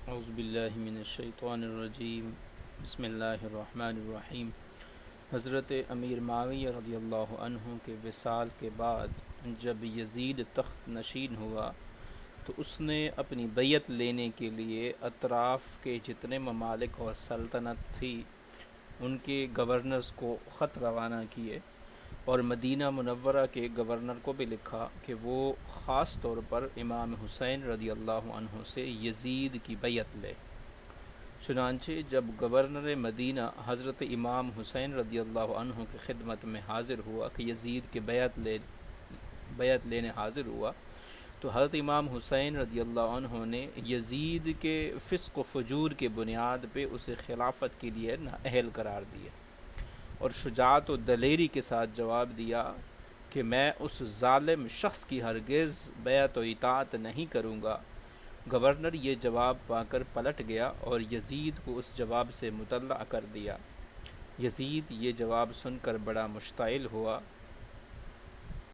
اعوذ باللہ من الشیطان الرجیم بسم اللہ الرحمن الرحیم۔ حضرت امیر معاویہ رضی اللہ عنہ کے وصال کے بعد جب یزید تخت نشین ہوا تو اس نے اپنی بیعت لینے کے لیے اطراف کے جتنے ممالک اور سلطنت تھی ان کے گورنرز کو خط روانہ کیے، اور مدینہ منورہ کے گورنر کو بھی لکھا کہ وہ خاص طور پر امام حسین رضی اللہ عنہ سے یزید کی بیعت لے۔ چنانچہ جب گورنر مدینہ حضرت امام حسین رضی اللہ عنہ کی خدمت میں حاضر ہوا کہ یزید کی بیعت لینے حاضر ہوا، تو حضرت امام حسین رضی اللہ عنہ نے یزید کے فسق و فجور کے بنیاد پہ اسے خلافت کے لیے نااہل قرار دیا، اور شجاعت و دلیری کے ساتھ جواب دیا کہ میں اس ظالم شخص کی ہرگز بیعت و اطاعت نہیں کروں گا۔ گورنر یہ جواب پا کر پلٹ گیا اور یزید کو اس جواب سے مطلع کر دیا۔ یزید یہ جواب سن کر بڑا مشتعل ہوا